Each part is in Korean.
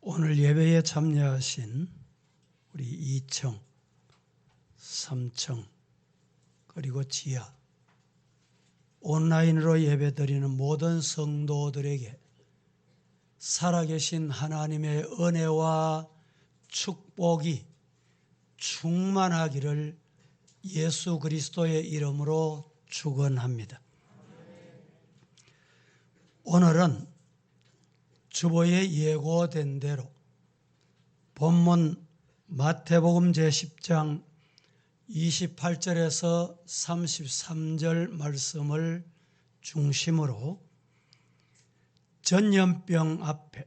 오늘 예배에 참여하신 우리 2청, 3청, 그리고 지하, 온라인으로 예배드리는 모든 성도들에게 살아계신 하나님의 은혜와 축복이 충만하기를 예수 그리스도의 이름으로 축원합니다. 오늘은 주보에 예고된 대로 본문 마태복음 제10장 28절에서 33절 말씀을 중심으로 전염병 앞에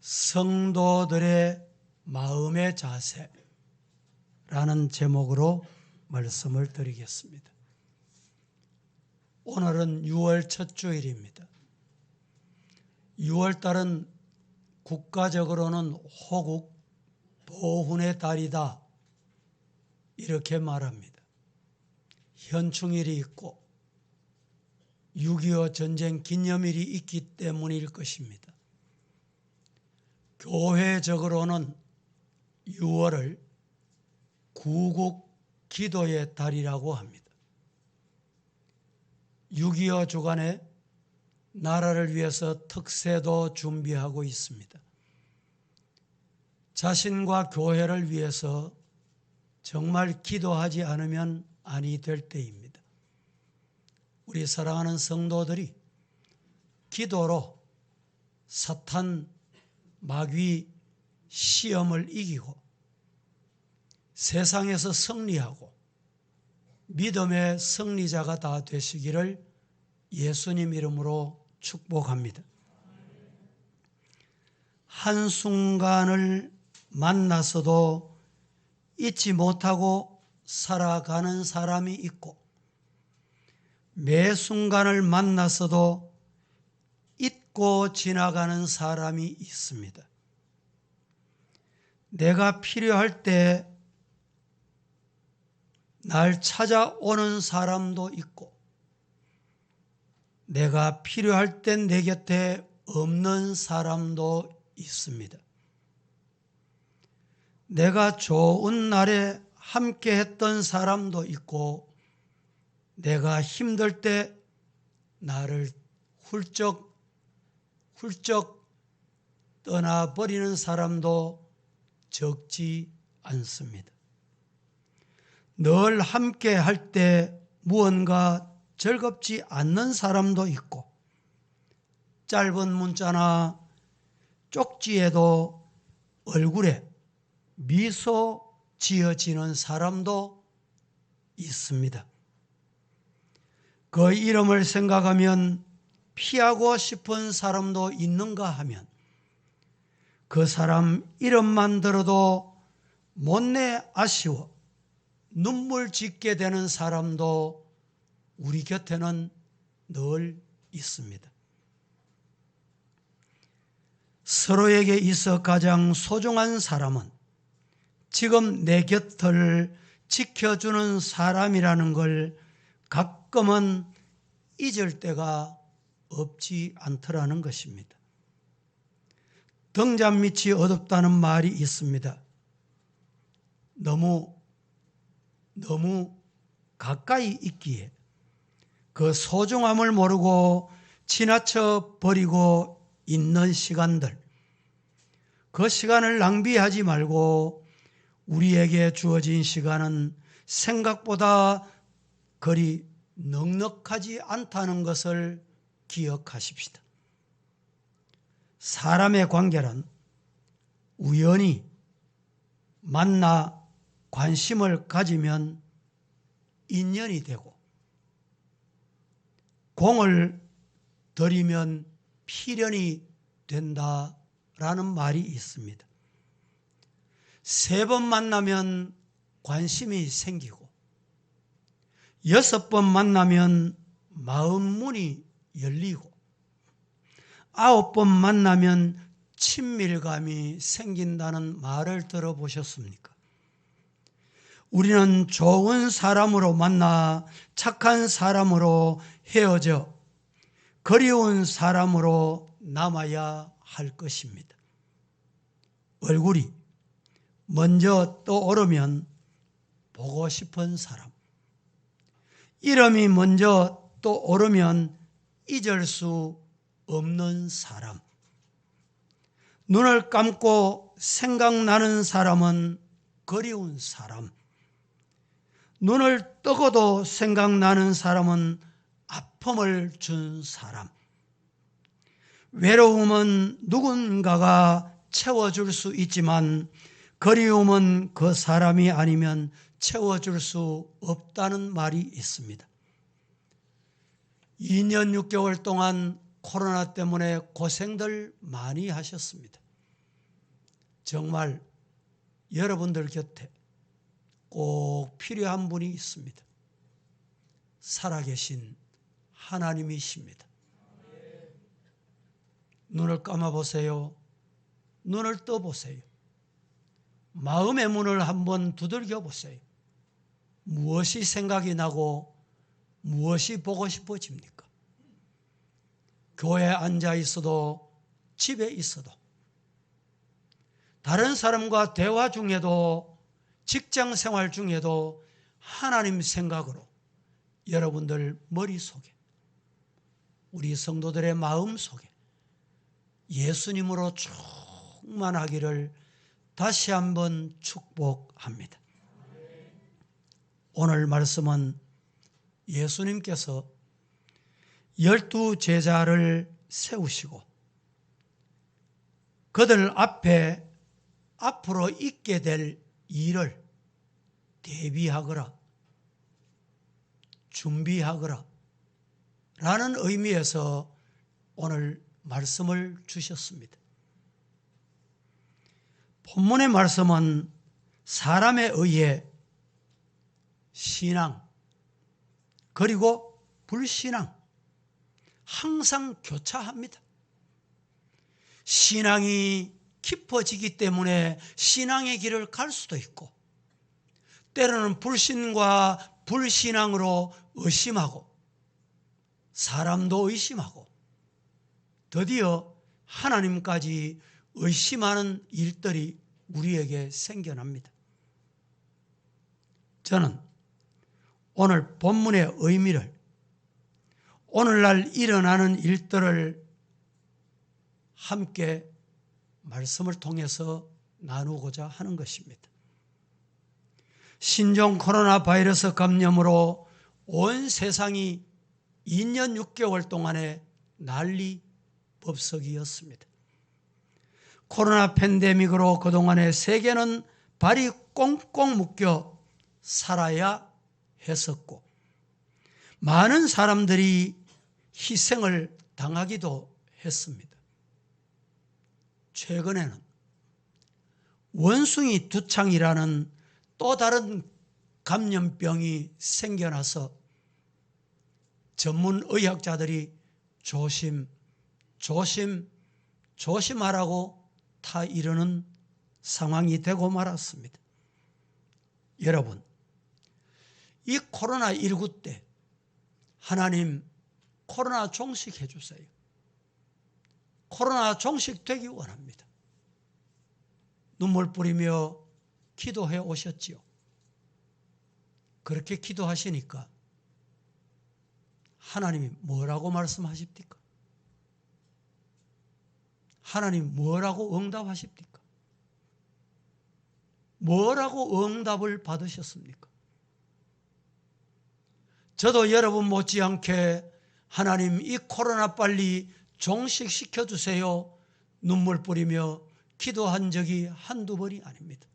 성도들의 마음의 자세라는 제목으로 말씀을 드리겠습니다. 오늘은 6월 첫 주일입니다. 6월달은 국가적으로는 호국 보훈의 달이다 이렇게 말합니다. 현충일이 있고 6.25 전쟁 기념일이 있기 때문일 것입니다. 교회적으로는 6월을 구국 기도의 달이라고 합니다. 6.25 주간에 나라를 위해서 특세도 준비하고 있습니다. 자신과 교회를 위해서 정말 기도하지 않으면 아니 될 때입니다. 우리 사랑하는 성도들이 기도로 사탄 마귀 시험을 이기고 세상에서 승리하고 믿음의 승리자가 다 되시기를 예수님 이름으로 축복합니다. 한순간을 만나서도 잊지 못하고 살아가는 사람이 있고 매 순간을 만나서도 잊고 지나가는 사람이 있습니다. 내가 필요할 때 날 찾아오는 사람도 있고 내가 필요할 땐 내 곁에 없는 사람도 있습니다. 내가 좋은 날에 함께 했던 사람도 있고 내가 힘들 때 나를 훌쩍 떠나버리는 사람도 적지 않습니다. 늘 함께 할 때 무언가 즐겁지 않는 사람도 있고 짧은 문자나 쪽지에도 얼굴에 미소 지어지는 사람도 있습니다. 그 이름을 생각하면 피하고 싶은 사람도 있는가 하면 그 사람 이름만 들어도 못내 아쉬워 눈물 짓게 되는 사람도 우리 곁에는 늘 있습니다. 서로에게 있어 가장 소중한 사람은 지금 내 곁을 지켜주는 사람이라는 걸 가끔은 잊을 때가 없지 않더라는 것입니다. 등잔 밑이 어둡다는 말이 있습니다. 너무 가까이 있기에 그 소중함을 모르고 지나쳐 버리고 있는 시간들, 그 시간을 낭비하지 말고 우리에게 주어진 시간은 생각보다 그리 넉넉하지 않다는 것을 기억하십시다. 사람의 관계는 우연히 만나 관심을 가지면 인연이 되고 공을 들이면 필연이 된다라는 말이 있습니다. 3번 만나면 관심이 생기고 6번 만나면 마음 문이 열리고 9번 만나면 친밀감이 생긴다는 말을 들어보셨습니까? 우리는 좋은 사람으로 만나 착한 사람으로 헤어져 그리운 사람으로 남아야 할 것입니다. 얼굴이 먼저 떠오르면 보고 싶은 사람, 이름이 먼저 떠오르면 잊을 수 없는 사람, 눈을 감고 생각나는 사람은 그리운 사람, 눈을 뜨고도 생각나는 사람은 아픔을 준 사람, 외로움은 누군가가 채워줄 수 있지만 그리움은 그 사람이 아니면 채워줄 수 없다는 말이 있습니다. 2년 6개월 동안 코로나 때문에 고생들 많이 하셨습니다. 정말 여러분들 곁에 꼭 필요한 분이 있습니다. 살아계신 하나님이십니다. 눈을 감아보세요. 눈을 떠보세요. 마음의 문을 한번 두들겨 보세요. 무엇이 생각이 나고 무엇이 보고 싶어집니까? 교회에 앉아 있어도 집에 있어도 다른 사람과 대화 중에도 직장 생활 중에도 하나님 생각으로 여러분들 머릿속에 우리 성도들의 마음속에 예수님으로 충만하기를 다시 한번 축복합니다. 오늘 말씀은 예수님께서 12 제자를 세우시고 그들 앞에 앞으로 있게 될 일을 대비하거라, 준비하거라 라는 의미에서 오늘 말씀을 주셨습니다. 본문의 말씀은 사람에 의해 신앙 그리고 불신앙 항상 교차합니다. 신앙이 깊어지기 때문에 신앙의 길을 갈 수도 있고 때로는 불신과 불신앙으로 의심하고 사람도 의심하고 드디어 하나님까지 의심하는 일들이 우리에게 생겨납니다. 저는 오늘 본문의 의미를 오늘날 일어나는 일들을 함께 말씀을 통해서 나누고자 하는 것입니다. 신종 코로나 바이러스 감염으로 온 세상이 2년 6개월 동안의 난리 법석이었습니다. 코로나 팬데믹으로 그동안에 세계는 발이 꽁꽁 묶여 살아야 했었고 많은 사람들이 희생을 당하기도 했습니다. 최근에는 원숭이 두창이라는 또 다른 감염병이 생겨나서 전문 의학자들이 조심하라고 다 이르는 상황이 되고 말았습니다. 여러분, 이 코로나19 때 하나님 코로나 종식해 주세요. 코로나 종식되기 원합니다. 눈물 뿌리며 기도해 오셨지요. 그렇게 기도하시니까 하나님이 뭐라고 말씀하십니까? 하나님 뭐라고 응답하십니까? 뭐라고 응답을 받으셨습니까? 저도 여러분 못지않게 하나님 이 코로나 빨리 종식시켜 주세요. 눈물 뿌리며 기도한 적이 한두 번이 아닙니다.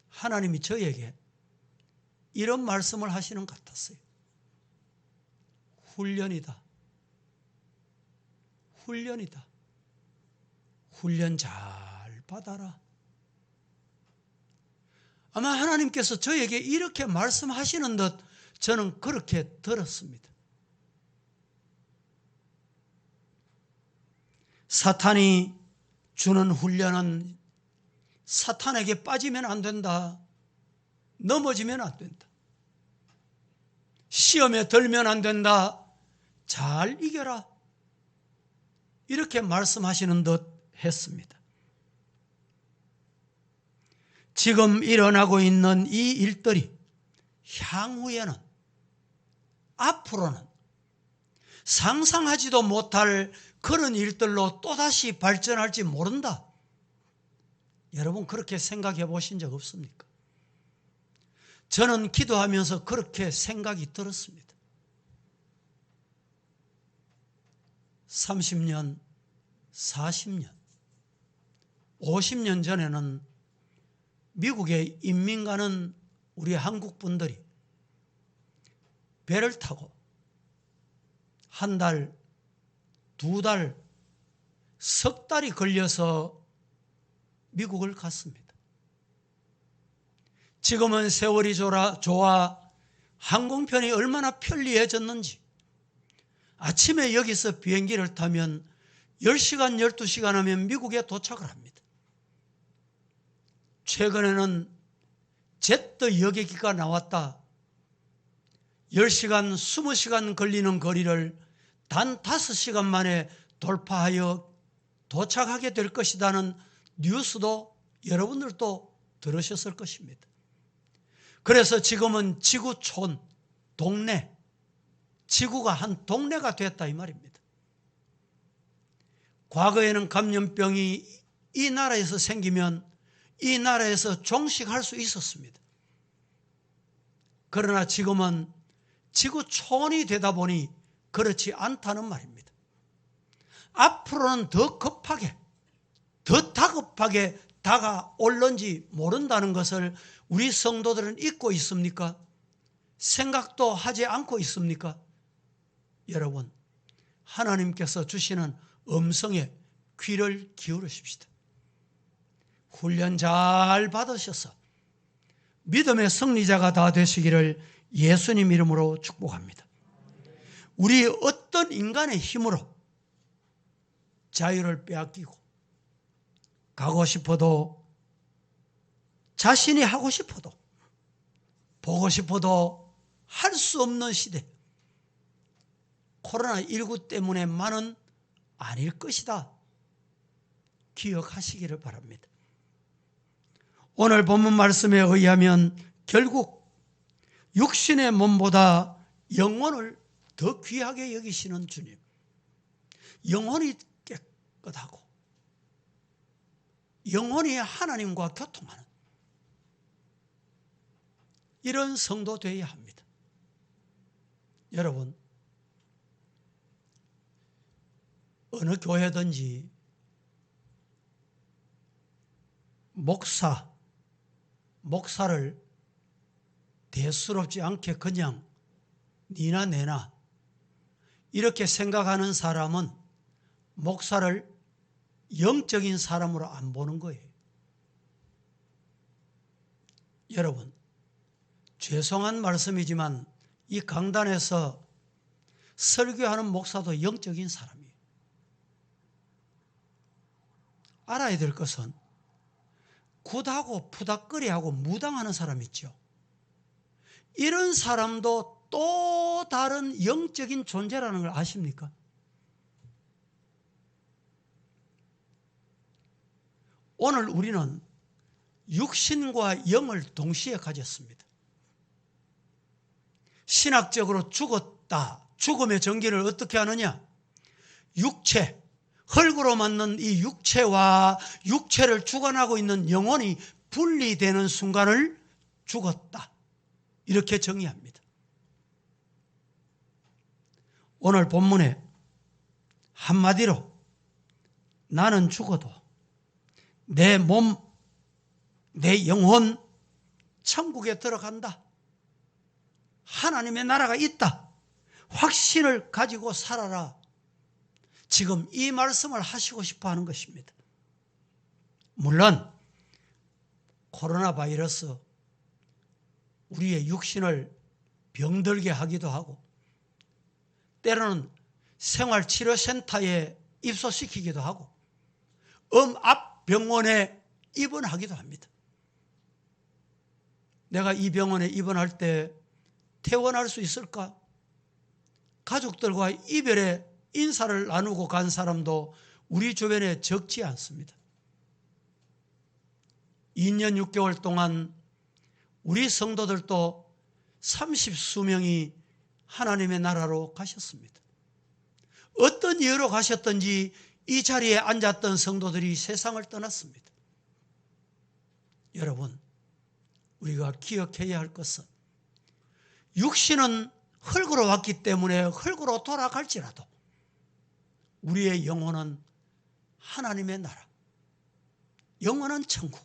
하나님이 저에게 이런 말씀을 하시는 것 같았어요. 훈련이다. 훈련이다. 훈련 잘 받아라. 아마 하나님께서 저에게 이렇게 말씀하시는 듯 저는 그렇게 들었습니다. 사탄이 주는 훈련은 사탄에게 빠지면 안 된다. 넘어지면 안 된다. 시험에 들면 안 된다. 잘 이겨라. 이렇게 말씀하시는 듯 했습니다. 지금 일어나고 있는 이 일들이 향후에는, 앞으로는 상상하지도 못할 그런 일들로 또다시 발전할지 모른다. 여러분 그렇게 생각해 보신 적 없습니까? 저는 기도하면서 그렇게 생각이 들었습니다. 30년, 40년, 50년 전에는 미국에 인민 가는 우리 한국 분들이 배를 타고 한 달, 두 달, 석 달이 걸려서 미국을 갔습니다. 지금은 세월이 좋아 항공편이 얼마나 편리해졌는지, 아침에 여기서 비행기를 타면 10시간, 12시간 하면 미국에 도착을 합니다. 최근에는 제트 여객기가 나왔다. 10시간, 20시간 걸리는 거리를 단 5시간 만에 돌파하여 도착하게 될 것이라는 뉴스도 여러분들도 들으셨을 것입니다. 그래서 지금은 지구촌, 동네, 지구가 한 동네가 됐다 이 말입니다. 과거에는 감염병이 이 나라에서 생기면 이 나라에서 종식할 수 있었습니다. 그러나 지금은 지구촌이 되다 보니 그렇지 않다는 말입니다. 앞으로는 더 급하게, 더 다급하게 다가올는지 모른다는 것을 우리 성도들은 잊고 있습니까? 생각도 하지 않고 있습니까? 여러분, 하나님께서 주시는 음성에 귀를 기울이십시다. 훈련 잘 받으셔서 믿음의 승리자가 다 되시기를 예수님 이름으로 축복합니다. 우리 어떤 인간의 힘으로 자유를 빼앗기고 가고 싶어도, 자신이 하고 싶어도, 보고 싶어도 할 수 없는 시대, 코로나19 때문에만은 아닐 것이다. 기억하시기를 바랍니다. 오늘 본문 말씀에 의하면 결국 육신의 몸보다 영혼을 더 귀하게 여기시는 주님, 영혼이 깨끗하고 영혼이 하나님과 교통하는 이런 성도 되어야 합니다. 여러분, 어느 교회든지 목사를 대수롭지 않게 그냥 니나 내나 이렇게 생각하는 사람은 목사를 영적인 사람으로 안 보는 거예요. 여러분, 죄송한 말씀이지만 이 강단에서 설교하는 목사도 영적인 사람이에요. 알아야 될 것은 굿하고 푸닥거리하고 무당하는 사람 있죠. 이런 사람도 또 다른 영적인 존재라는 걸 아십니까? 오늘 우리는 육신과 영을 동시에 가졌습니다. 신학적으로 죽었다. 죽음의 전기를 어떻게 하느냐? 육체, 흙으로 만든 이 육체와 육체를 주관하고 있는 영혼이 분리되는 순간을 죽었다. 이렇게 정의합니다. 오늘 본문에 한마디로 나는 죽어도 내 몸, 내 영혼 천국에 들어간다. 하나님의 나라가 있다. 확신을 가지고 살아라. 지금 이 말씀을 하시고 싶어 하는 것입니다. 물론 코로나 바이러스 우리의 육신을 병들게 하기도 하고 때로는 생활치료센터에 입소시키기도 하고 앞병원에 입원하기도 합니다. 내가 이 병원에 입원할 때 퇴원할 수 있을까? 가족들과 이별의 인사를 나누고 간 사람도 우리 주변에 적지 않습니다. 2년 6개월 동안 우리 성도들도 30수명이 하나님의 나라로 가셨습니다. 어떤 이유로 가셨든지 이 자리에 앉았던 성도들이 세상을 떠났습니다. 여러분, 우리가 기억해야 할 것은 육신은 흙으로 왔기 때문에 흙으로 돌아갈지라도 우리의 영혼은 하나님의 나라, 영원한 천국,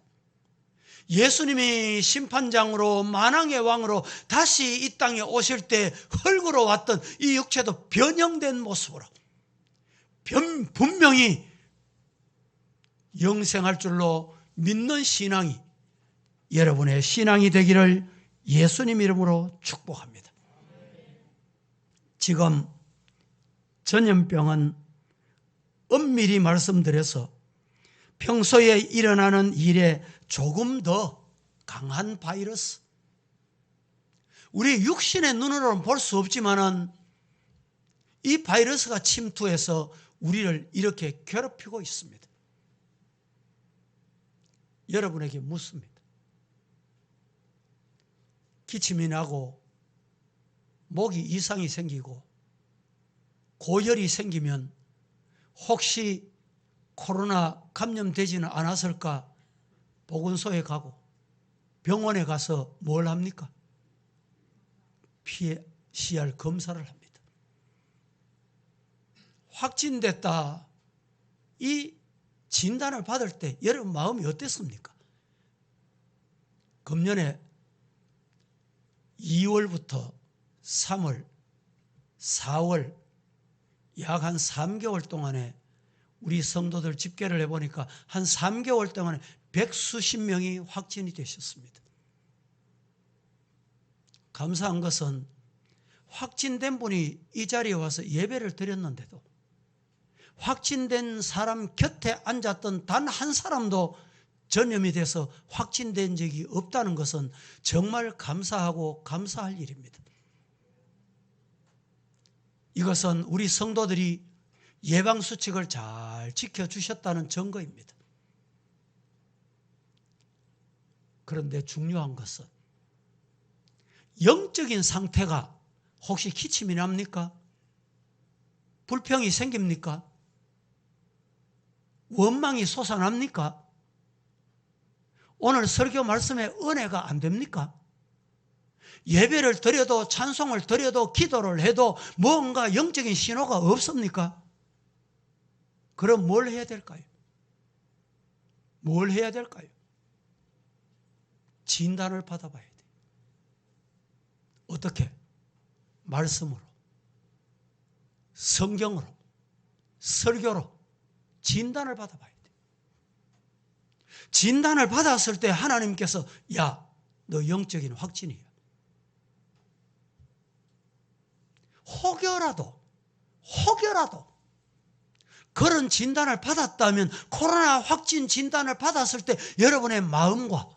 예수님이 심판장으로 만왕의 왕으로 다시 이 땅에 오실 때 흙으로 왔던 이 육체도 변형된 모습으로 분명히 영생할 줄로 믿는 신앙이 여러분의 신앙이 되기를 예수님 이름으로 축복합니다. 지금 전염병은 엄밀히 말씀드려서 평소에 일어나는 일에 조금 더 강한 바이러스, 우리 육신의 눈으로는 볼 수 없지만은 이 바이러스가 침투해서 우리를 이렇게 괴롭히고 있습니다. 여러분에게 묻습니다. 기침이 나고 목이 이상이 생기고 고열이 생기면 혹시 코로나 감염되지는 않았을까 보건소에 가고 병원에 가서 뭘 합니까? PCR 검사를 합니다. 확진됐다 이 진단을 받을 때 여러분 마음이 어땠습니까? 금년에 2월부터 3월, 4월 약 한 3개월 동안에 우리 성도들 집계를 해보니까 한 3개월 동안에 100수십 명이 확진이 되셨습니다. 감사한 것은 확진된 분이 이 자리에 와서 예배를 드렸는데도 확진된 사람 곁에 앉았던 단 한 사람도 전염이 돼서 확진된 적이 없다는 것은 정말 감사하고 감사할 일입니다. 이것은 우리 성도들이 예방수칙을 잘 지켜주셨다는 증거입니다. 그런데 중요한 것은 영적인 상태가 혹시 기침이 납니까? 불평이 생깁니까? 원망이 솟아납니까? 오늘 설교 말씀에 은혜가 안 됩니까? 예배를 드려도 찬송을 드려도 기도를 해도 뭔가 영적인 신호가 없습니까? 그럼 뭘 해야 될까요? 뭘 해야 될까요? 진단을 받아봐야 돼요. 어떻게? 말씀으로, 성경으로, 설교로 진단을 받아봐야 돼요. 진단을 받았을 때 하나님께서 야, 너 영적인 확진이야. 혹여라도 그런 진단을 받았다면 코로나 확진 진단을 받았을 때 여러분의 마음과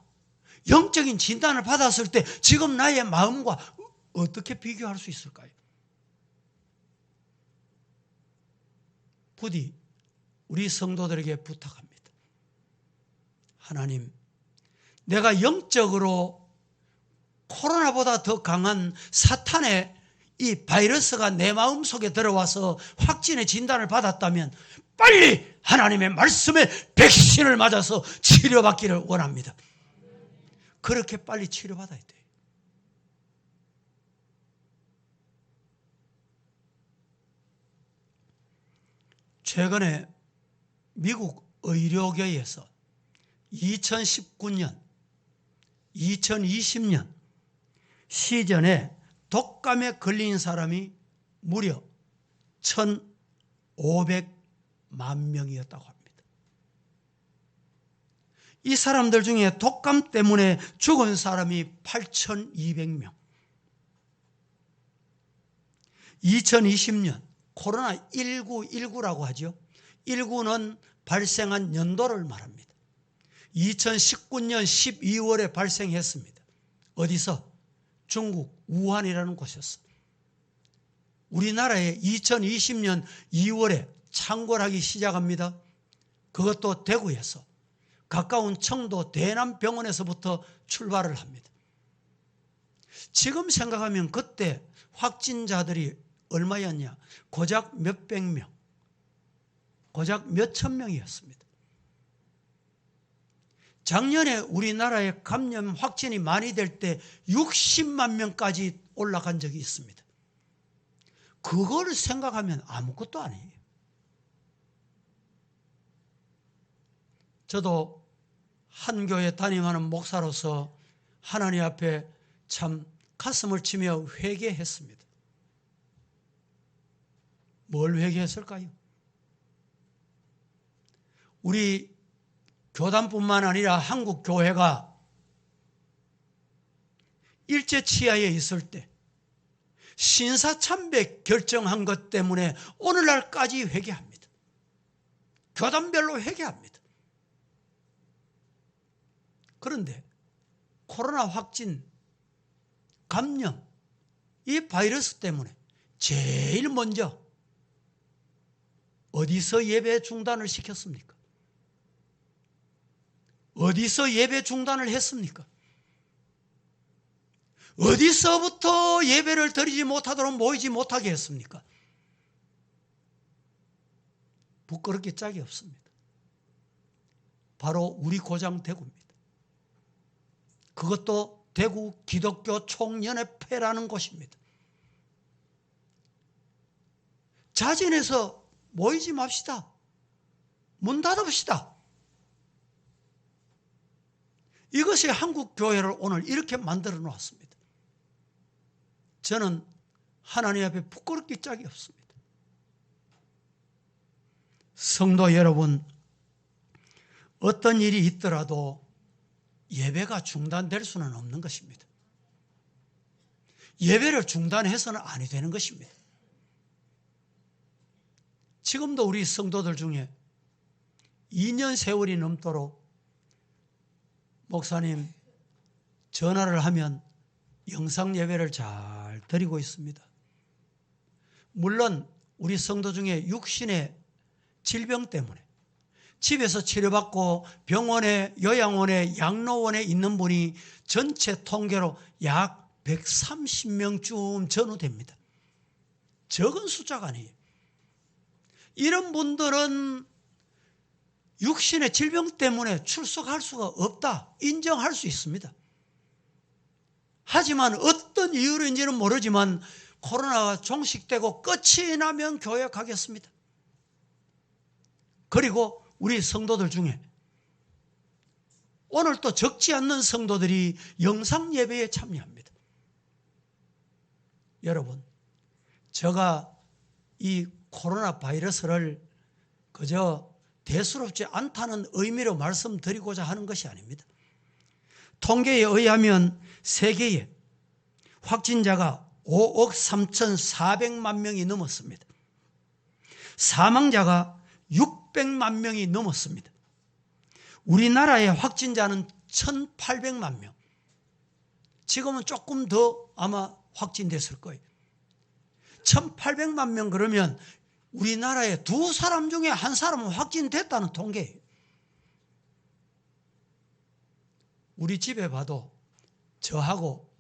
영적인 진단을 받았을 때 지금 나의 마음과 어떻게 비교할 수 있을까요? 부디 우리 성도들에게 부탁합니다. 하나님, 내가 영적으로 코로나보다 더 강한 사탄의 이 바이러스가 내 마음속에 들어와서 확진의 진단을 받았다면 빨리 하나님의 말씀에 백신을 맞아서 치료받기를 원합니다. 그렇게 빨리 치료받아야 돼요. 최근에 미국 의료계에서 2019년, 2020년 시즌에 독감에 걸린 사람이 무려 1,500만 명이었다고 합니다. 이 사람들 중에 독감 때문에 죽은 사람이 8,200명. 2020년 코로나19라고 하죠. 19는 발생한 연도를 말합니다. 2019년 12월에 발생했습니다. 어디서? 중국 우한이라는 곳이었어. 우리나라에 2020년 2월에 창궐하기 시작합니다. 그것도 대구에서, 가까운 청도 대남병원에서부터 출발을 합니다. 지금 생각하면 그때 확진자들이 얼마였냐? 고작 몇백 명, 고작 몇천 명이었습니다. 작년에 우리나라에 감염 확진이 많이 될 때 60만 명까지 올라간 적이 있습니다. 그걸 생각하면 아무것도 아니에요. 저도 한 교회 담임하는 목사로서 하나님 앞에 참 가슴을 치며 회개했습니다. 뭘 회개했을까요? 우리 교단뿐만 아니라 한국 교회가 일제치하에 있을 때 신사참배 결정한 것 때문에 오늘날까지 회개합니다. 교단별로 회개합니다. 그런데 코로나 확진, 감염, 이 바이러스 때문에 제일 먼저 어디서 예배 중단을 시켰습니까? 어디서 예배 중단을 했습니까? 어디서부터 예배를 드리지 못하도록 모이지 못하게 했습니까? 부끄럽게 짝이 없습니다. 바로 우리 고장 대구입니다. 그것도 대구 기독교 총연합회라는 곳입니다. 자진해서 모이지 맙시다. 문 닫읍시다. 이것이 한국 교회를 오늘 이렇게 만들어 놓았습니다. 저는 하나님 앞에 부끄럽기 짝이 없습니다. 성도 여러분, 어떤 일이 있더라도 예배가 중단될 수는 없는 것입니다. 예배를 중단해서는 아니 되는 것입니다. 지금도 우리 성도들 중에 2년 세월이 넘도록 목사님 전화를 하면 영상 예배를 잘 드리고 있습니다. 물론 우리 성도 중에 육신의 질병 때문에 집에서 치료받고 병원에, 요양원에, 양로원에 있는 분이 전체 통계로 약 130명쯤 전후됩니다. 적은 숫자가 아니에요. 이런 분들은 육신의 질병 때문에 출석할 수가 없다, 인정할 수 있습니다. 하지만 어떤 이유로인지는 모르지만 코로나가 종식되고 끝이 나면 교회 가겠습니다. 그리고 우리 성도들 중에 오늘 또 적지 않는 성도들이 영상 예배에 참여합니다. 여러분, 제가 이 코로나 바이러스를 그저 대수롭지 않다는 의미로 말씀드리고자 하는 것이 아닙니다. 통계에 의하면 세계에 확진자가 5억 3,400만 명이 넘었습니다. 사망자가 600만 명이 넘었습니다. 우리나라의 확진자는 1,800만 명. 지금은 조금 더 아마 확진됐을 거예요. 1,800만 명 그러면 우리나라에 2사람 중에 1사람은 확진됐다는 통계예요. 우리 집에 봐도 저하고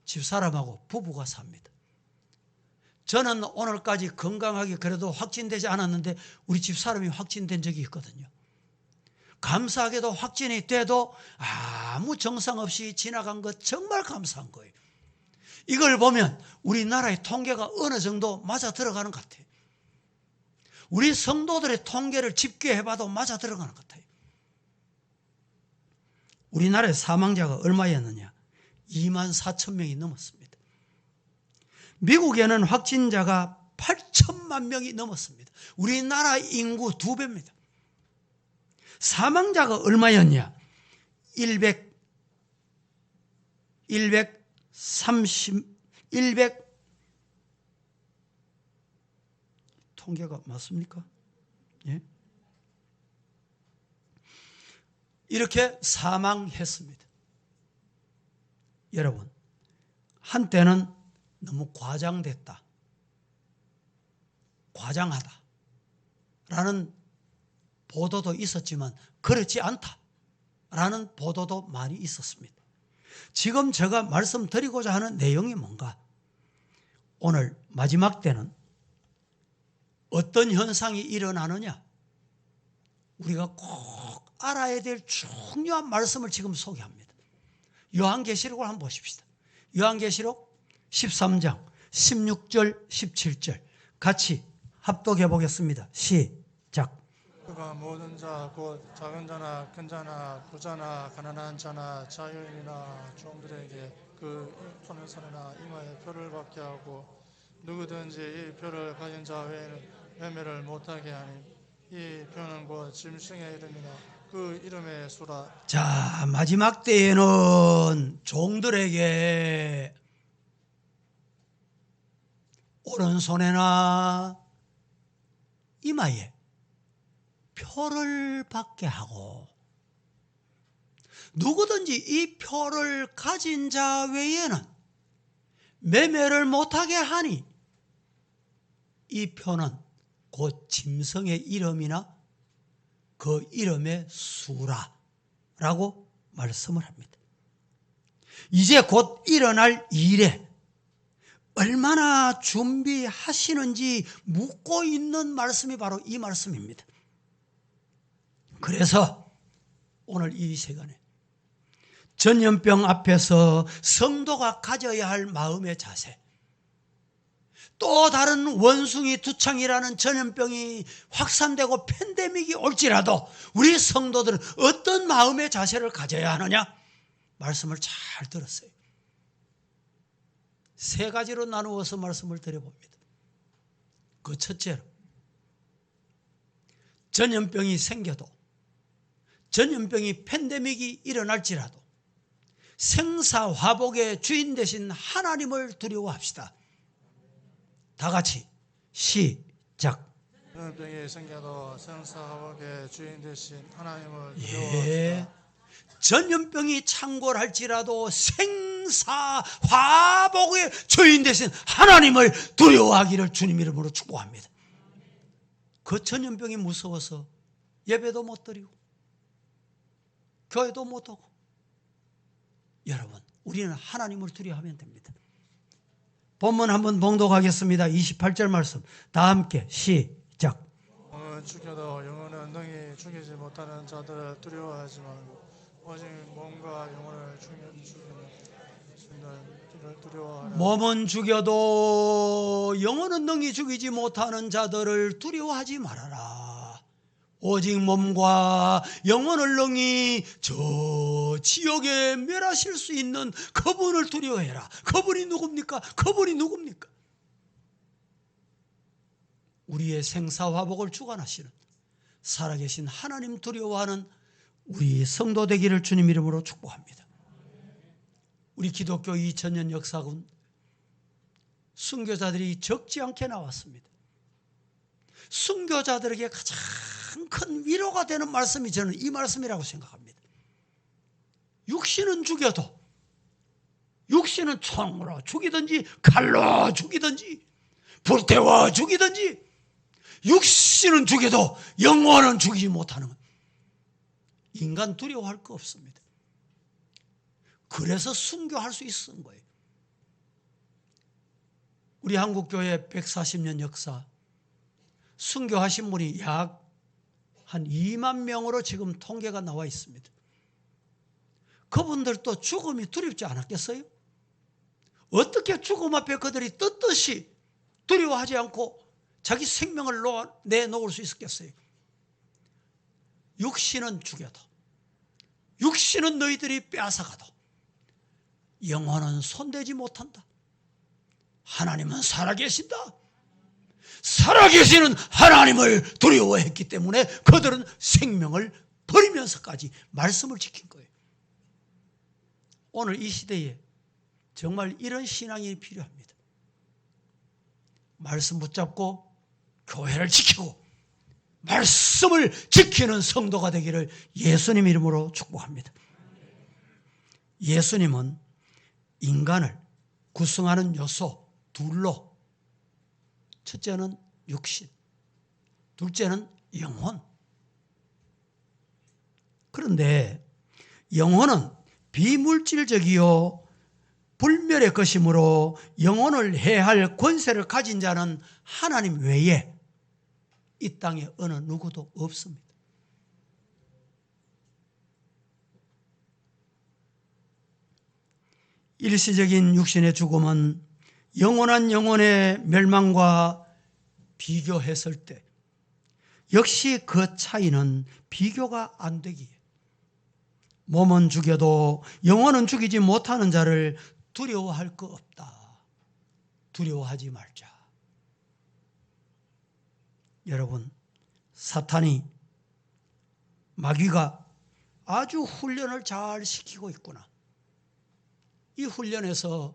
집사람하고 부부가 삽니다. 저는 오늘까지 건강하게 그래도 확진되지 않았는데 우리 집사람이 확진된 적이 있거든요. 감사하게도 확진이 돼도 아무 증상 없이 지나간 것 정말 감사한 거예요. 이걸 보면 우리나라의 통계가 어느 정도 맞아 들어가는 것 같아요. 우리 성도들의 통계를 집계해봐도 맞아 들어가는 것 같아요. 우리나라의 사망자가 얼마였느냐? 24,000명이 넘었습니다. 미국에는 확진자가 8천만 명이 넘었습니다. 우리나라 인구 2배입니다. 사망자가 얼마였냐? 100 통계가 맞습니까? 예? 이렇게 사망했습니다. 여러분, 한때는 너무 과장됐다, 과장하다, 라는 보도도 있었지만 그렇지 않다라는 보도도 많이 있었습니다. 지금 제가 말씀드리고자 하는 내용이 뭔가? 오늘 마지막 때는 어떤 현상이 일어나느냐? 우리가 꼭 알아야 될 중요한 말씀을 지금 소개합니다. 요한계시록을 한번 보십시다. 요한계시록 13장 16절 17절 같이 합독해 보겠습니다. 시작. 그가 모든 자 곧 작은 자나 큰 자나 부자나 가난한 자나 자유인이나 종들에게 그 손을 서나 이마에 표를 받게 하고 누구든지 이 표를 가진 자 외에는 매매를 못하게 하니 이 표는 곧 짐승의 이름이나 그 이름의 수라. 자, 마지막 때에는 종들에게 오른손에나 이마에 표를 받게 하고 누구든지 이 표를 가진 자 외에는 매매를 못하게 하니 이 표는 곧 짐승의 이름이나 그 이름의 수라라고 말씀을 합니다. 이제 곧 일어날 일에 얼마나 준비하시는지 묻고 있는 말씀이 바로 이 말씀입니다. 그래서 오늘 이 시간에 전염병 앞에서 성도가 가져야 할 마음의 자세, 또 다른 원숭이 두창이라는 전염병이 확산되고 팬데믹이 올지라도 우리 성도들은 어떤 마음의 자세를 가져야 하느냐? 말씀을 잘 들었어요. 세 가지로 나누어서 말씀을 드려봅니다. 그 첫째로 전염병이 생겨도 전염병이 팬데믹이 일어날지라도 생사화복의 주인 되신 하나님을 두려워합시다. 다 같이 시작. 전염병이 생겨도 생사화복의 주인 되신 하나님을 두려워합시다. 예. 전염병이 창궐할지라도 생사화복의 주인 되신 하나님을 두려워하기를 주님 이름으로 축복합니다. 그 전염병이 무서워서 예배도 못 드리고 교회도 못 오고, 여러분 우리는 하나님을 두려워하면 됩니다. 본문 한번 봉독하겠습니다. 28절 말씀 다 함께 시작. 죽여도 영혼은 능히 죽이지 못하는 자들을 두려워하지 말고 오직 몸과 영혼을 죽이는 이를 두려워하라. 몸은 죽여도 영혼은 능히 죽이지 못하는 자들을 두려워하지 말아라. 오직 몸과 영혼을 능히 저 지옥에 멸하실 수 있는 그분을 두려워해라. 그분이 누굽니까? 그분이 누굽니까? 우리의 생사화복을 주관하시는 살아계신 하나님 두려워하는 우리 성도 되기를 주님 이름으로 축복합니다. 우리 기독교 2000년 역사군 순교자들이 적지 않게 나왔습니다. 순교자들에게 가장 큰 위로가 되는 말씀이 저는 이 말씀이라고 생각합니다. 육신은 죽여도, 육신은 총으로 죽이든지 칼로 죽이든지 불태워 죽이든지 육신은 죽여도 영혼은 죽이지 못하는 것. 인간 두려워할 거 없습니다. 그래서 순교할 수 있었던 거예요. 우리 한국교회 140년 역사 순교하신 분이 약 한 2만 명으로 지금 통계가 나와 있습니다. 그분들도 죽음이 두렵지 않았겠어요? 어떻게 죽음 앞에 그들이 떳떳이 두려워하지 않고 자기 생명을 내놓을 수 있었겠어요? 육신은 죽여도, 육신은 너희들이 빼앗아가도 영혼은 손대지 못한다. 하나님은 살아계신다. 살아계시는 하나님을 두려워했기 때문에 그들은 생명을 버리면서까지 말씀을 지킨 거예요. 오늘 이 시대에 정말 이런 신앙이 필요합니다. 말씀 붙잡고 교회를 지키고 말씀을 지키는 성도가 되기를 예수님 이름으로 축복합니다. 예수님은 인간을 구성하는 요소 둘로, 첫째는 육신, 둘째는 영혼. 그런데 영혼은 비물질적이요 불멸의 것이므로 영혼을 해할 권세를 가진 자는 하나님 외에 이 땅에 어느 누구도 없습니다. 일시적인 육신의 죽음은 영원한 영혼의 멸망과 비교했을 때 역시 그 차이는 비교가 안 되기에 몸은 죽여도 영혼은 죽이지 못하는 자를 두려워할 거 없다. 두려워하지 말자. 여러분, 사탄이 마귀가 아주 훈련을 잘 시키고 있구나. 이 훈련에서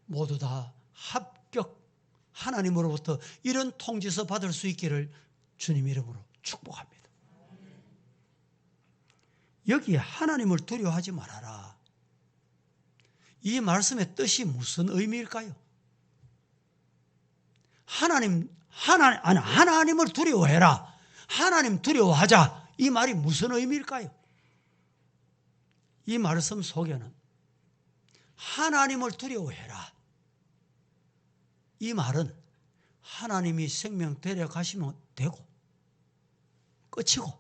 모두 다 합격, 하나님으로부터 이런 통지서 받을 수 있기를 주님 이름으로 축복합니다. 여기 하나님을 두려워하지 말아라. 이 말씀의 뜻이 무슨 의미일까요? 하나님을 두려워해라. 하나님 두려워하자. 이 말이 무슨 의미일까요? 이 말씀 속에는 하나님을 두려워해라. 이 말은 하나님이 생명 데려가시면 되고 끝이고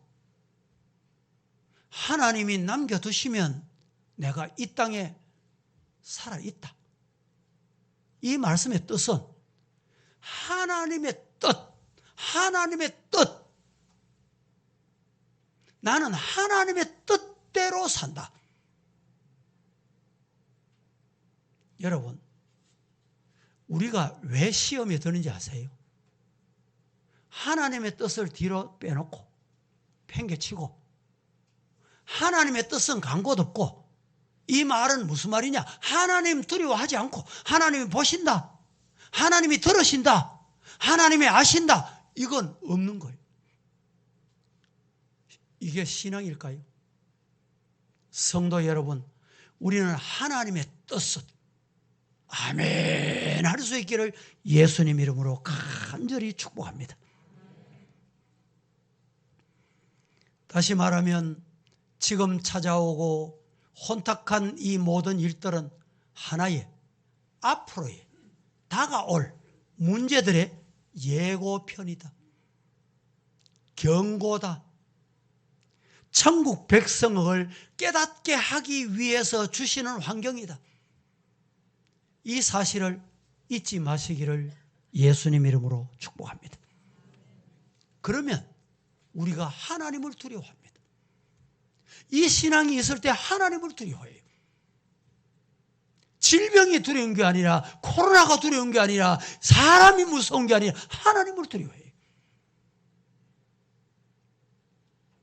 하나님이 남겨두시면 내가 이 땅에 살아있다. 이 말씀의 뜻은 하나님의 뜻. 나는 하나님의 뜻대로 산다. 여러분, 우리가 왜 시험에 드는지 아세요? 하나님의 뜻을 뒤로 빼놓고 팽개치고 하나님의 뜻은 간 곳 없고 이 말은 무슨 말이냐? 하나님 두려워하지 않고 하나님이 보신다. 하나님이 들으신다. 하나님이 아신다. 이건 없는 거예요. 이게 신앙일까요? 성도 여러분, 우리는 하나님의 뜻을 아멘 할 수 있기를 예수님 이름으로 간절히 축복합니다. 다시 말하면 지금 찾아오고 혼탁한 이 모든 일들은 하나의 앞으로의 다가올 문제들의 예고편이다. 경고다. 천국 백성을 깨닫게 하기 위해서 주시는 환경이다. 이 사실을 잊지 마시기를 예수님 이름으로 축복합니다. 그러면 우리가 하나님을 두려워합니다. 이 신앙이 있을 때 하나님을 두려워해요. 질병이 두려운 게 아니라 코로나가 두려운 게 아니라 사람이 무서운 게 아니라 하나님을 두려워해요.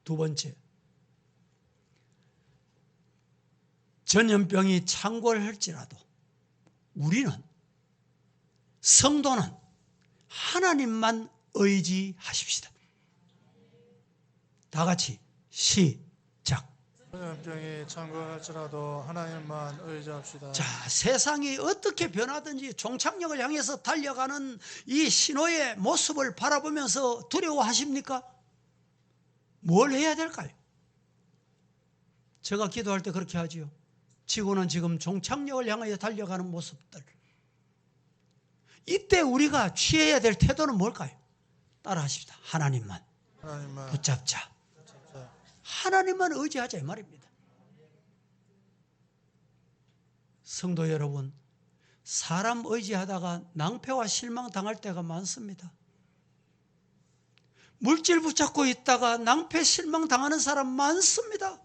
두 번째, 전염병이 창궐할지라도 우리는 성도는 하나님만 의지하십시다. 다 같이 시작. 전염병이 창궐할지라도 하나님만 의지합시다. 자, 세상이 어떻게 변하든지 종착역을 향해서 달려가는 이 신호의 모습을 바라보면서 두려워하십니까? 뭘 해야 될까요? 제가 기도할 때 그렇게 하지요. 지구는 지금 종착역을 향하여 달려가는 모습들. 이때 우리가 취해야 될 태도는 뭘까요? 따라하십시다. 하나님만 붙잡자. 하나님만 의지하자 이 말입니다. 성도 여러분, 사람 의지하다가 낭패와 실망 당할 때가 많습니다. 물질 붙잡고 있다가 낭패 실망 당하는 사람 많습니다.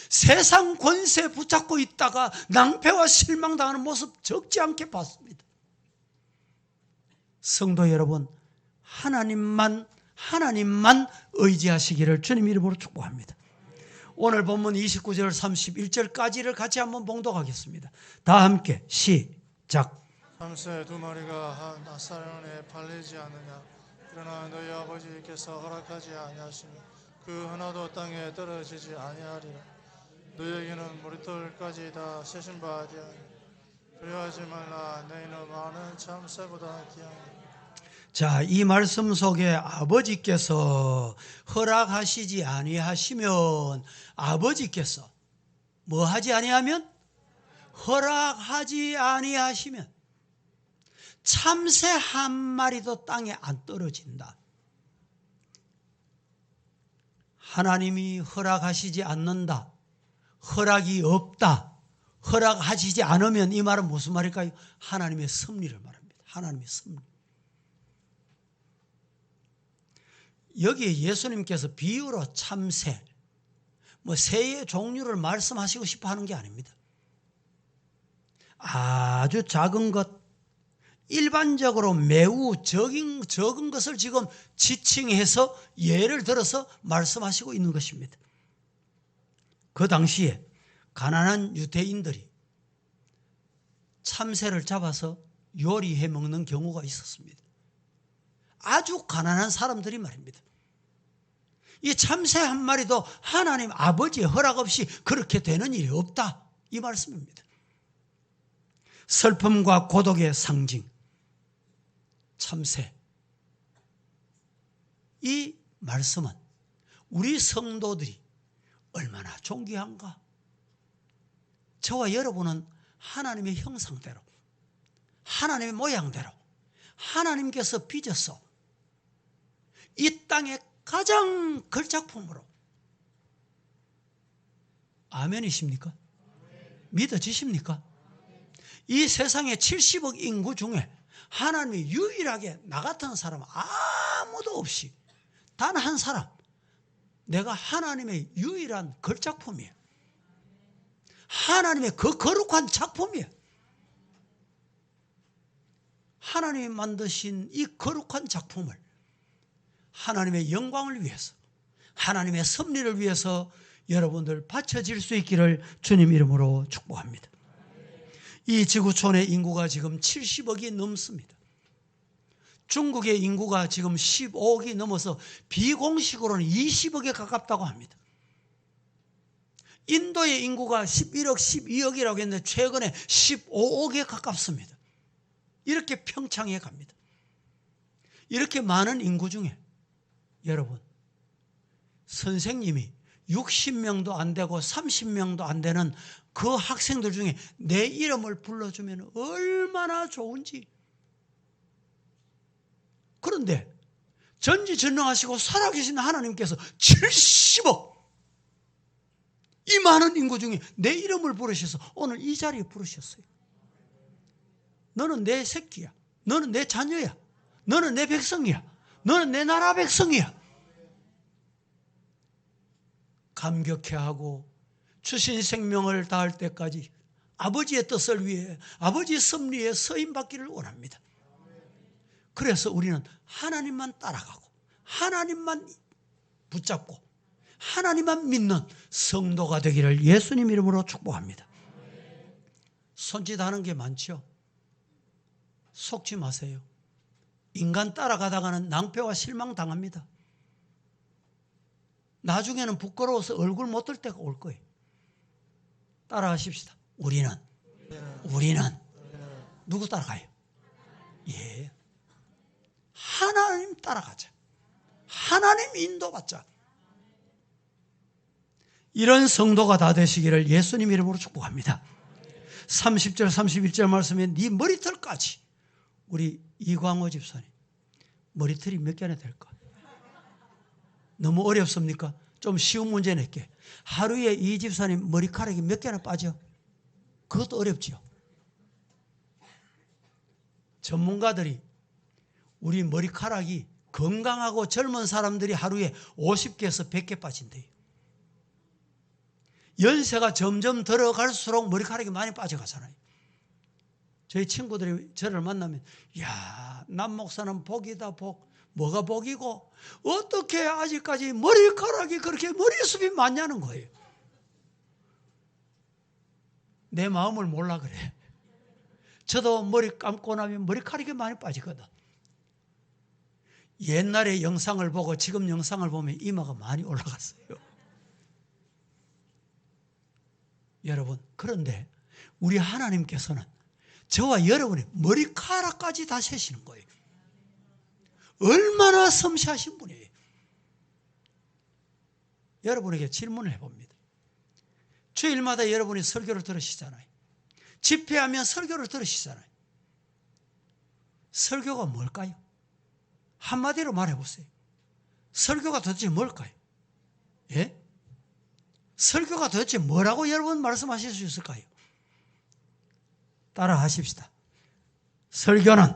세상 권세 붙잡고 있다가 낭패와 실망 당하는 모습 적지 않게 봤습니다. 성도 여러분, 하나님만 의지하시기를 주님 이름으로 축복합니다. 오늘 본문 29절 31절까지를 같이 한번 봉독하겠습니다. 다 함께 시작. 참새 두 마리가 한 낫사론에 팔리지 않느냐. 그러나 너희 아버지께서 허락하지 아니하시며 그 하나도 땅에 떨어지지 아니하리라. 너희에게는 머리털까지 다 세신 바 아니하니 두려워하지 말라. 너희는 많은 참새보다 귀하니. 자, 이 말씀 속에 아버지께서 허락하시지 아니하시면 아버지께서 뭐 하지 아니하면 허락하지 아니하시면 참새 한 마리도 땅에 안 떨어진다. 하나님이 허락하시지 않는다. 허락이 없다. 허락하시지 않으면 이 말은 무슨 말일까요? 하나님의 섭리를 말합니다. 하나님의 섭리. 여기에 예수님께서 비유로 참새, 새의 종류를 말씀하시고 싶어 하는 게 아닙니다. 아주 작은 것, 일반적으로 매우 적은 것을 지금 지칭해서 예를 들어서 말씀하시고 있는 것입니다. 그 당시에 가난한 유대인들이 참새를 잡아서 요리해 먹는 경우가 있었습니다. 아주 가난한 사람들이 말입니다. 이 참새 한 마리도 하나님 아버지의 허락 없이 그렇게 되는 일이 없다, 이 말씀입니다. 슬픔과 고독의 상징 참새. 이 말씀은 우리 성도들이 얼마나 존귀한가. 저와 여러분은 하나님의 형상대로, 하나님의 모양대로 하나님께서 빚어서 이 땅의 가장 걸작품으로, 아멘이십니까? 믿어지십니까? 이 세상의 70억 인구 중에 하나님이 유일하게 나 같은 사람 아무도 없이 단 한 사람, 내가 하나님의 유일한 걸작품이에요. 하나님의 그 거룩한 작품이에요. 하나님이 만드신 이 거룩한 작품을 하나님의 영광을 위해서, 하나님의 섭리를 위해서 여러분들 바쳐질 수 있기를 주님 이름으로 축복합니다. 이 지구촌의 인구가 지금 70억이 넘습니다. 중국의 인구가 지금 15억이 넘어서 비공식으로는 20억에 가깝다고 합니다. 인도의 인구가 11억, 12억이라고 했는데 최근에 15억에 가깝습니다. 이렇게 평창에 갑니다. 이렇게 많은 인구 중에 여러분, 선생님이 60명도 안 되고 30명도 안 되는 그 학생들 중에 내 이름을 불러주면 얼마나 좋은지. 그런데 전지전능하시고 살아계신 하나님께서 70억, 이 많은 인구 중에 내 이름을 부르셔서 오늘 이 자리에 부르셨어요. 너는 내 새끼야. 너는 내 자녀야. 너는 내 백성이야. 너는 내 나라 백성이야. 감격해하고 주신 생명을 다할 때까지 아버지의 뜻을 위해, 아버지의 섭리에 서임받기를 원합니다. 그래서 우리는 하나님만 따라가고 하나님만 붙잡고 하나님만 믿는 성도가 되기를 예수님 이름으로 축복합니다. 손짓하는 게 많죠. 속지 마세요. 인간 따라가다가는 낭패와 실망 당합니다. 나중에는 부끄러워서 얼굴 못 들 때가 올 거예요. 따라가십시다. 우리는 누구 따라가요? 예, 하나님 따라가자. 하나님 인도받자. 이런 성도가 다 되시기를 예수님 이름으로 축복합니다. 30절 31절 말씀에 네 머리털까지, 우리 이광호 집사님 머리털이 몇 개나 될까? 너무 어렵습니까? 좀 쉬운 문제 낼게. 하루에 이 집사님 머리카락이 몇 개나 빠져? 그것도 어렵지요. 전문가들이 우리 머리카락이 건강하고 젊은 사람들이 하루에 50개에서 100개 빠진대요. 연세가 점점 들어갈수록 머리카락이 많이 빠져가잖아요. 저희 친구들이 저를 만나면, 야, 남 목사는 복이다, 복. 뭐가 복이고 어떻게 아직까지 머리카락이 그렇게 머리숱이 많냐는 거예요. 내 마음을 몰라 그래. 저도 머리 감고 나면 머리카락이 많이 빠지거든. 옛날의 영상을 보고 지금 영상을 보면 이마가 많이 올라갔어요. 여러분, 그런데 우리 하나님께서는 저와 여러분의 머리카락까지 다 세시는 거예요. 얼마나 섬세하신 분이에요. 여러분에게 질문을 해봅니다. 주일마다 여러분이 설교를 들으시잖아요. 집회하면 설교를 들으시잖아요. 설교가 뭘까요? 한마디로 말해보세요. 설교가 도대체 뭘까요? 예? 설교가 도대체 뭐라고 여러분 말씀하실 수 있을까요? 따라 하십시다. 설교는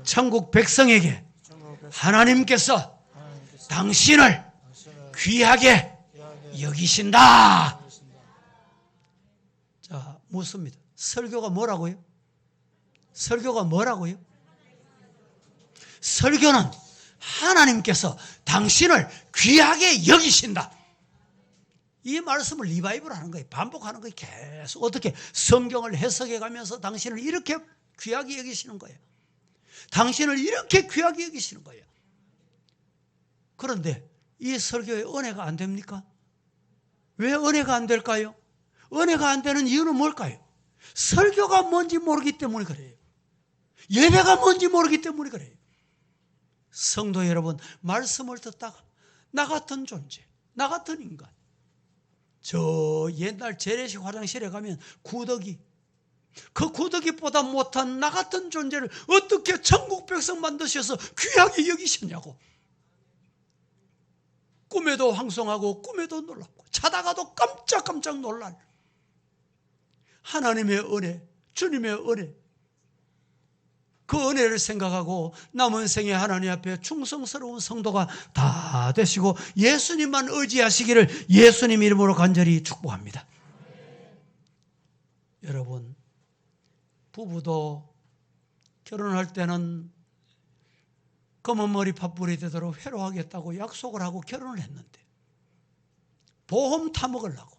천국 백성에게 하나님께서 당신을 귀하게 여기신다. 자, 묻습니다. 설교가 뭐라고요? 설교가 뭐라고요? 설교는 하나님께서 당신을 귀하게 여기신다. 이 말씀을 리바이벌 하는 거예요. 반복하는 거예요. 계속 어떻게 성경을 해석해 가면서 당신을 이렇게 귀하게 여기시는 거예요. 당신을 이렇게 귀하게 여기시는 거예요. 그런데 이 설교에 은혜가 안 됩니까? 왜 은혜가 안 될까요? 은혜가 안 되는 이유는 뭘까요? 설교가 뭔지 모르기 때문에 그래요. 예배가 뭔지 모르기 때문에 그래요. 성도 여러분, 말씀을 듣다가 나 같은 존재, 나 같은 인간, 저 옛날 재래식 화장실에 가면 구더기, 그 구더기보다 못한 나 같은 존재를 어떻게 천국 백성 만드셔서 귀하게 여기셨냐고. 꿈에도 황송하고 꿈에도 놀랍고 자다가도 깜짝깜짝 놀랄 하나님의 은혜, 주님의 은혜, 그 은혜를 생각하고 남은 생에 하나님 앞에 충성스러운 성도가 다 되시고 예수님만 의지하시기를 예수님 이름으로 간절히 축복합니다. 여러분, 부부도 결혼할 때는 검은 머리 팥불이 되도록 회로하겠다고 약속을 하고 결혼을 했는데 보험 타먹으려고.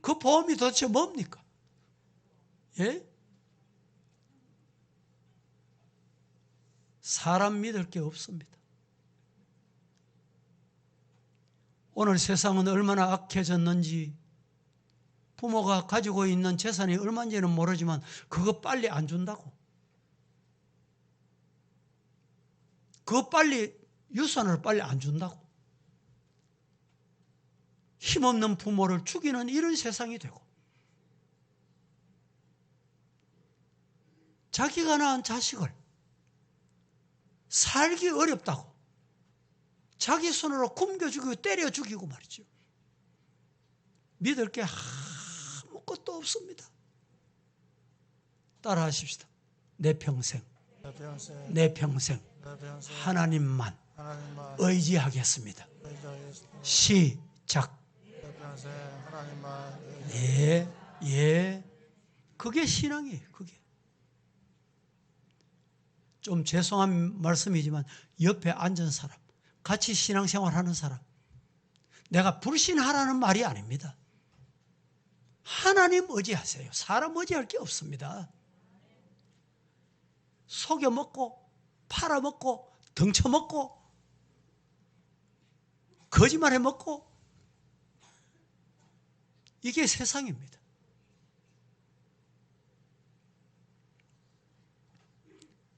그 보험이 도대체 뭡니까? 예? 사람 믿을 게 없습니다. 오늘 세상은 얼마나 악해졌는지, 부모가 가지고 있는 재산이 얼마인지는 모르지만 그거 빨리 안 준다고. 그거 빨리 유산을 빨리 안 준다고. 힘없는 부모를 죽이는 이런 세상이 되고, 자기가 낳은 자식을 살기 어렵다고 자기 손으로 굶겨 죽이고 때려 죽이고 말이죠. 믿을 게 아무것도 없습니다. 따라 하십시다. 내 평생 하나님만 의지하겠습니다. 시작. 예. 그게 신앙이에요. 그게. 좀 죄송한 말씀이지만 옆에 앉은 사람, 같이 신앙생활하는 사람, 내가 불신하라는 말이 아닙니다. 하나님 의지하세요. 사람 의지할 게 없습니다. 속여먹고 팔아먹고 덩쳐먹고 거짓말해먹고 이게 세상입니다.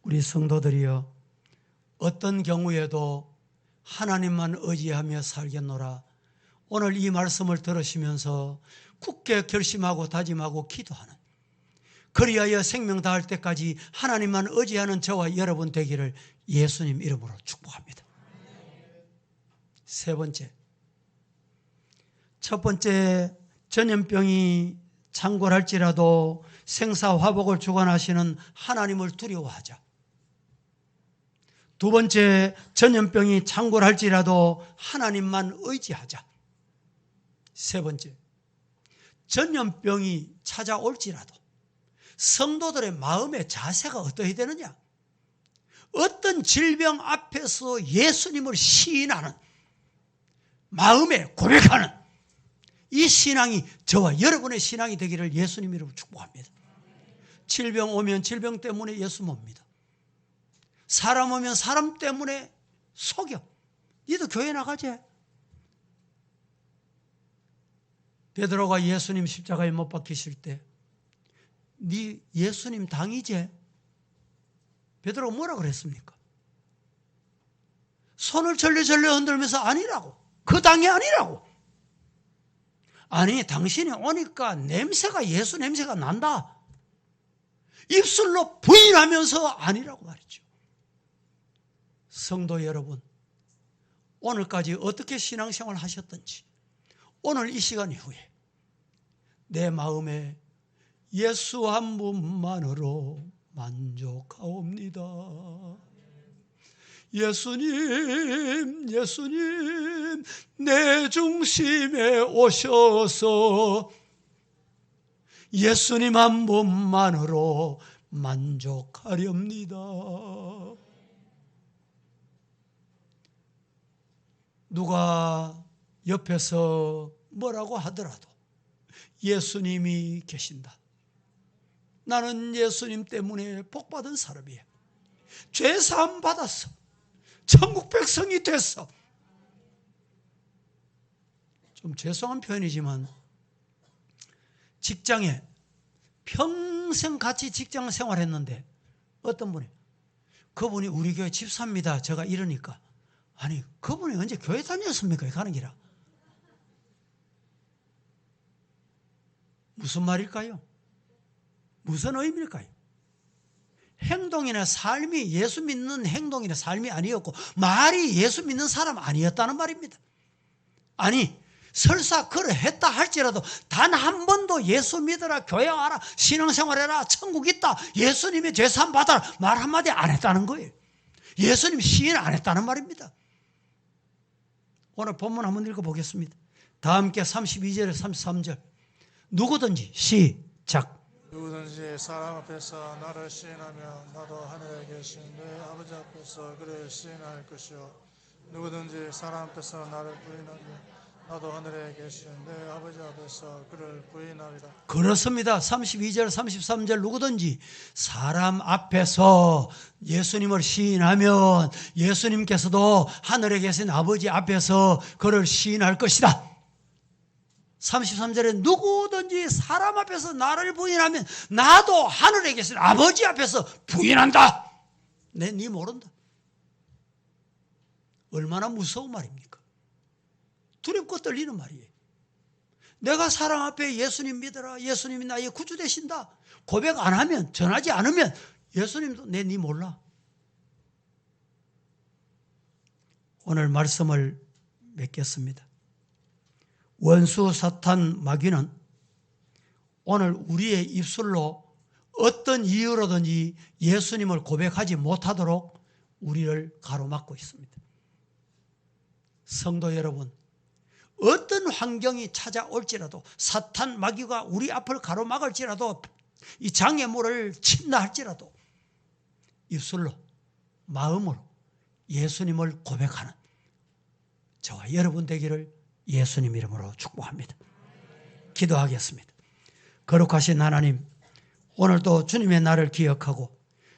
우리 성도들이여, 어떤 경우에도 하나님만 의지하며 살겠노라. 오늘 이 말씀을 들으시면서 굳게 결심하고 다짐하고 기도하는, 그리하여 생명 다할 때까지 하나님만 의지하는 저와 여러분 되기를 예수님 이름으로 축복합니다. 세 번째, 첫 번째, 전염병이 창궐할지라도 생사화복을 주관하시는 하나님을 두려워하자. 두 번째, 전염병이 창궐할지라도 하나님만 의지하자. 세 번째, 전염병이 찾아올지라도 성도들의 마음의 자세가 어떠해야 되느냐? 어떤 질병 앞에서 예수님을 시인하는, 마음에 고백하는 이 신앙이 저와 여러분의 신앙이 되기를 예수님 이름으로 축복합니다. 질병 오면 질병 때문에 예수 봅니다. 사람 오면 사람 때문에 속여. 니도 교회 나가지? 베드로가 예수님 십자가에 못 박히실 때 네 예수님 당이지? 베드로가 뭐라 그랬습니까? 손을 절레절레 흔들면서 아니라고. 그 당이 아니라고. 아니, 당신이 오니까 냄새가 예수 냄새가 난다. 입술로 부인하면서 아니라고 말했죠. 성도 여러분, 오늘까지 어떻게 신앙생활 하셨던지 오늘 이 시간 이후에 내 마음에 예수 한 분만으로 만족하옵니다. 예수님, 예수님, 내 중심에 오셔서 예수님 한 분만으로 만족하렵니다. 누가 옆에서 뭐라고 하더라도 예수님이 계신다. 나는 예수님 때문에 복받은 사람이에요. 죄사함 받았어. 천국 백성이 됐어. 좀 죄송한 표현이지만 직장에 평생 같이 직장 생활했는데 어떤 분이 그분이 우리 교회 집사입니다. 제가 이러니까 아니 그분이 언제 교회 다녔습니까? 가는 기라. 무슨 말일까요? 무슨 의미일까요? 행동이나 삶이 예수 믿는 행동이나 삶이 아니었고 말이 예수 믿는 사람 아니었다는 말입니다. 아니 설사 그러했다 할지라도 단 한 번도 예수 믿어라, 교회 와라, 신앙생활해라, 천국 있다, 예수님의 죄사함 받아라 말 한마디 안 했다는 거예요. 예수님 시인 안 했다는 말입니다. 오늘 본문 한번 읽어보겠습니다. 다 함께 32절에 33절 누구든지 시작. 누구든지 사람 앞에서 나를 시인하면 나도 하늘에 계신 내 아버지 앞에서 그를 시인할 것이요 누구든지 사람 앞에서 나를 부인하면 나도 하늘에 계신 내 아버지 앞에서 그를 부인하리라. 그렇습니다. 32절 33절 누구든지 사람 앞에서 예수님을 시인하면 예수님께서도 하늘에 계신 아버지 앞에서 그를 시인할 것이다. 33절에 누구든지 사람 앞에서 나를 부인하면 나도 하늘에 계신 아버지 앞에서 부인한다. 네 모른다. 얼마나 무서운 말입니까? 두렵고 떨리는 말이에요. 내가 사람 앞에 예수님 믿어라, 예수님이 나의 구주 되신다 고백 안 하면, 전하지 않으면 예수님도 네 몰라. 오늘 말씀을 맺겠습니다. 원수 사탄 마귀는 오늘 우리의 입술로 어떤 이유로든지 예수님을 고백하지 못하도록 우리를 가로막고 있습니다. 성도 여러분, 어떤 환경이 찾아올지라도 사탄 마귀가 우리 앞을 가로막을지라도 이 장애물을 친다 할지라도 입술로 마음으로 예수님을 고백하는 저와 여러분 되기를 예수님 이름으로 축복합니다. 기도하겠습니다. 거룩하신 하나님, 오늘도 주님의 날을 기억하고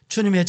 주님의